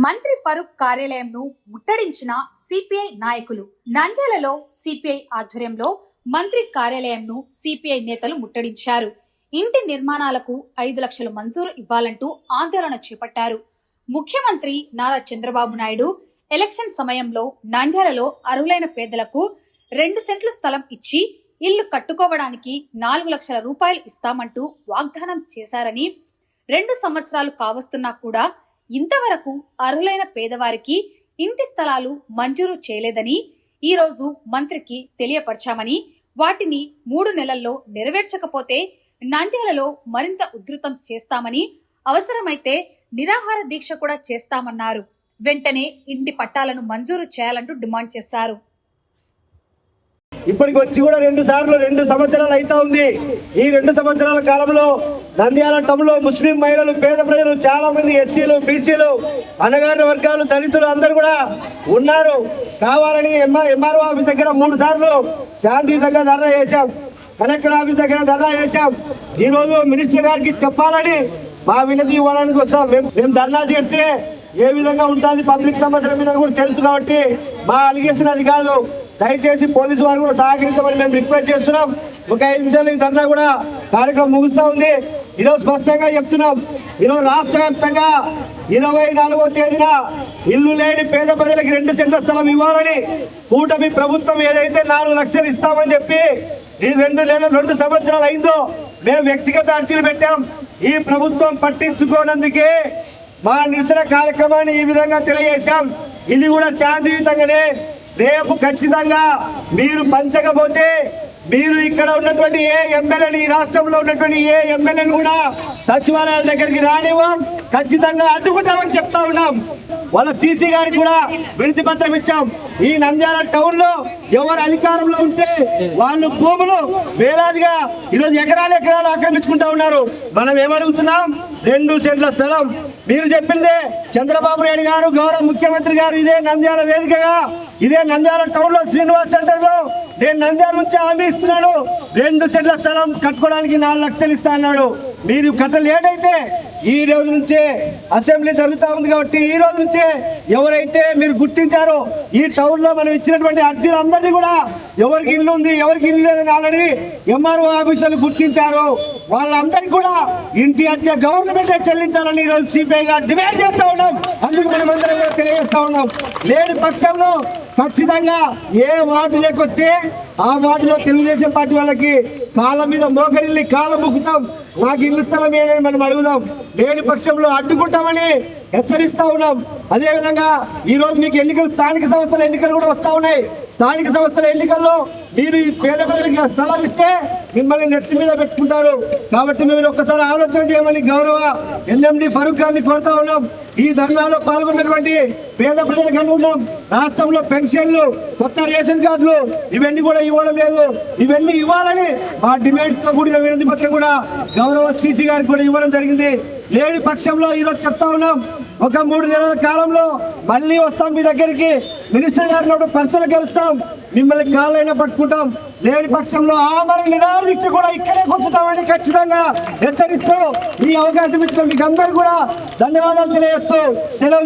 మంత్రి ఫరూక్ కార్యాలయంను ముట్టడించిన సిపిఐ నాయకులు. నంద్యాలలో సిపిఐ ఆధ్వర్యంలో మంత్రి కార్యాలయంను సిపిఐ నేతలు ముట్టడించారు. ఇంటి నిర్మాణాలకు 5 లక్షలు మంజూరు ఇవ్వాలంటూ ఆందోళన చేపట్టారు. ముఖ్యమంత్రి నారా చంద్రబాబు నాయుడు ఎలక్షన్ సమయంలో నంద్యాలలో అర్హులైన పేదలకు 2 సెంట్ల స్థలం ఇచ్చి ఇల్లు కట్టుకోవడానికి 4 లక్షల రూపాయలు ఇస్తామంటూ వాగ్దానం చేశారని, 2 సంవత్సరాలు కావస్తున్నా కూడా ఇంతవరకు అర్హులైన పేదవారికి ఇంటి స్థలాలు మంజూరు చేయలేదని ఈ రోజు మంత్రికి తెలియపరిచామని, వాటిని 3 నెలల్లో నెరవేర్చకపోతే నంద్యాలలో మరింత ఉధృతం చేస్తామని, అవసరమైతే నిరాహార దీక్ష కూడా చేస్తామన్నారు. వెంటనే ఇంటి పట్టాలను మంజూరు చేయాలంటూ డిమాండ్ చేశారు. ఇప్పటికి వచ్చి కూడా 2 సంవత్సరాలు అయితా ఉంది. ఈ 2 సంవత్సరాల కాలంలో నంద్యాల టౌన్లో ముస్లిం మహిళలు, పేద ప్రజలు, చాలా మంది ఎస్సీలు, బీసీలు, అణగారిన వర్గాలు, దళితులు అందరూ కూడా ఉన్నారు. కావాలని ఎంఆర్ఓ ఆఫీస్ దగ్గర 3 సార్లు శాంతియుతంగా ధర్నా చేశాం. కలెక్టర్ ఆఫీస్ దగ్గర ధర్నా చేశాం. ఈ రోజు మినిస్టర్ గారికి చెప్పాలని మా వినతి ఇవ్వడానికి వస్తాం. మేము ధర్నా చేస్తే ఏ విధంగా ఉంటుంది పబ్లిక్ సమస్యల మీద కూడా తెలుసు కాబట్టి మా అలిగేషన్ అది కాదు. దయచేసి పోలీసు వారు కూడా సహకరించమని మేము రిక్వెస్ట్ చేస్తున్నాం. ఒక 5 నిమిషాలు ఈ ధర్నా కూడా కార్యక్రమం ముగుస్తూ ఉంది. ఈరోజు స్పష్టంగా చెప్తున్నాం, ఈరోజు రాష్ట్ర వ్యాప్తంగా 24వ తేదీన ఇల్లు లేని పేద ప్రజలకు 2 సెంట్ల స్థలం ఇవ్వాలని కూటమి ప్రభుత్వం ఏదైతే 4 లక్షలు ఇస్తామని చెప్పి ఈ 2 సంవత్సరాలు అయిందో మేము వ్యక్తిగత అర్జీలు పెట్టాం. ఈ ప్రభుత్వం పట్టించుకోనందుకే మా నిరసన కార్యక్రమాన్ని ఈ విధంగా తెలియజేశాం. ఇది కూడా శాంతియుతంగానే. రేపు ఖచ్చితంగా మీరు పంచకపోతే మీరు ఇక్కడ ఉన్నటువంటి ఏ ఎమ్మెల్యేని, ఈ రాష్ట్రంలో ఉన్నటువంటి ఏ ఎమ్మెల్యేని కూడా సచివాలయాల దగ్గరికి రానివ్వం, ఖచ్చితంగా అడ్డుకుంటామని చెప్తా ఉన్నాం. వాళ్ళ సీసీ గారికి కూడా వినతి పత్రం ఇచ్చాం. ఈ నంద్యాల టౌన్ లో ఎవరు అధికారంలో ఉంటే వాళ్ళు భూములు వేలాదిగా ఈరోజు ఎకరాలు ఆక్రమించుకుంటా ఉన్నారు. మనం ఏమడుగుతున్నాం? 2 సెంట్ల స్థలం. మీరు చెప్పిందే చంద్రబాబు నాయుడు గారు, గౌరవ ముఖ్యమంత్రి గారు ఇదే నంద్యాల వేదికగా, ఇదే నంద్యాల టౌన్ లో శ్రీనివాస్ సెంటర్ లో నేను నంద్యాల నుంచి హామీ ఇస్తున్నాడు. 2 సెంట్ల స్థలం కట్టుకోవడానికి 4 లక్షలు ఇస్తా అన్నాడు. మీరు కట్టలేటైతే ఈ రోజు నుంచే అసెంబ్లీ జరుగుతూ ఉంది కాబట్టి ఈ రోజు నుంచే ఎవరైతే మీరు గుర్తించారో ఈ టౌన్ లో మనం ఇచ్చినటువంటి అర్జీలు అందరినీ కూడా ఎవరికి ఇల్లు ఉంది, ఎవరికి ఇల్లు లేదని ఆల్రెడీ ఎంఆర్ఓ ఆఫీసర్లు గుర్తించారు. వాళ్ళందరికీ కూడా ఇంటి అద్దె గవర్నమెంట్ చెల్లించాలని ఈ రోజు సిపిఐగా డిమాండ్ చేస్తా ఉన్నాం. అందుకు మనమందరం కూడా తెలియజేస్తా ఉన్నాం. లేని పక్షంలో ఖచ్చితంగా ఏ వార్డులోకి వస్తే ఆ వార్డులో తెలుగుదేశం పార్టీ వాళ్ళకి కాళ్ళ మీద మోకరిల్లి కాళ్ళ ముక్కుతాం. నాకు ఇల్లు స్థలం ఏదని మనం అడుగుదాం. లేని పక్షంలో అడ్డుకుంటామని హెచ్చరిస్తా ఉన్నాం. అదేవిధంగా ఈ రోజు మీకు ఎన్నికలు, స్థానిక సంస్థల ఎన్నికలు కూడా వస్తా ఉన్నాయి. స్థానిక సంస్థల ఎన్నికల్లో మీరు ఈ పేద ప్రజలకి స్థలం ఇస్తే మిమ్మల్ని నెత్తి మీద పెట్టుకుంటారు. కాబట్టి మీరు ఒక్కసారి ఆలోచన చేయమని గౌరవ ఎన్ఎండి ఫరూక్ గారిని కోరుతా ఉన్నాం. ఈ ధర్నాలో పాల్గొన్నటువంటి పేద ప్రజలకు అనుకున్నాం. రాష్ట్రంలో పెన్షన్లు, కొత్త రేషన్ కార్డులు ఇవన్నీ కూడా ఇవ్వడం లేదు. ఇవన్నీ ఇవ్వాలని మా డిమాండ్స్ తో కూడిన వినతి పత్రం కూడా గౌరవ సీసీ గారికి కూడా ఇవ్వడం జరిగింది. లేని పక్షంలో ఈరోజు చెప్తా ఉన్నాం, ఒక 3 నెలల కాలంలో మళ్ళీ వస్తాం మీ దగ్గరికి. మినిస్టర్ గారిని పర్సనల్ గెలుస్తాం, మిమ్మల్ని కాళ్ళైనా పట్టుకుంటాం. లేని పక్షంలో ఆమరణ నిరాదీక్ష కూడా ఇక్కడే కూర్చుంటామని ఖచ్చితంగా హెచ్చరిస్తూ ఈ అవకాశం ఇచ్చిన మీకు అందరూ కూడా ధన్యవాదాలు తెలియజేస్తూ సెలవు.